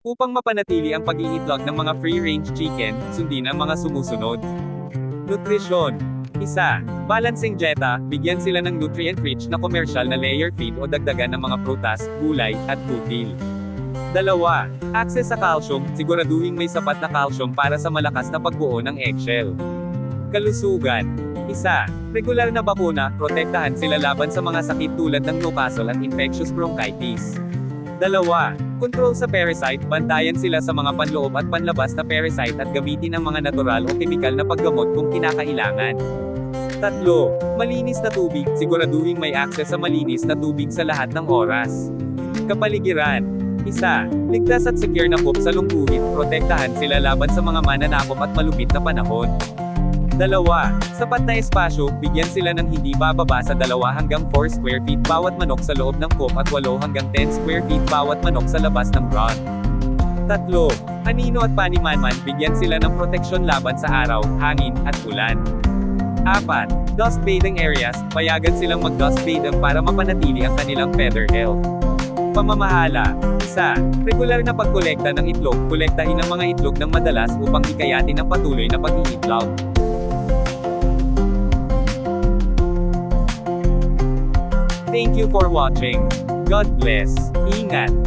Upang mapanatili ang pag-iitlog ng mga free-range chicken, sundin ang mga sumusunod. Nutrisyon. 1. Balancing dieta, bigyan sila ng nutrient-rich na commercial na layer feed o dagdagan ng mga prutas, gulay, at butil. 2. Access sa calcium, siguraduhing may sapat na calcium para sa malakas na pagbuo ng eggshell. Kalusugan. 1. Regular na bakuna, protektahan sila laban sa mga sakit tulad ng Newcastle at infectious bronchitis. 2. Control sa parasite, bantayan sila sa mga panloob at panlabas na parasite at gamitin ang mga natural o kemikal na paggamot kung kinakailangan. 3. Malinis na tubig, siguraduhing may access sa malinis na tubig sa lahat ng oras. Kapaligiran. 1. Ligtas at secure na coop sa lungguhit, protektahan sila laban sa mga mananakop at malupit na panahon. 2. Sapat na espasyo, bigyan sila ng hindi bababa sa 2 hanggang 4 square feet bawat manok sa loob ng coop at 8 hanggang 10 square feet bawat manok sa labas ng run. 3. Anino at panimanman, bigyan sila ng proteksyon laban sa araw, hangin, at ulan. 4. Dust bathing areas, payagan silang mag-dust bathing para mapanatili ang kanilang feather health. Pamamahala. 1. Regular na pagkolekta ng itlog, kolektahin ang mga itlog ng madalas upang hikayatin ang patuloy na pag-iitlog. Thank you for watching. God bless. Ingat.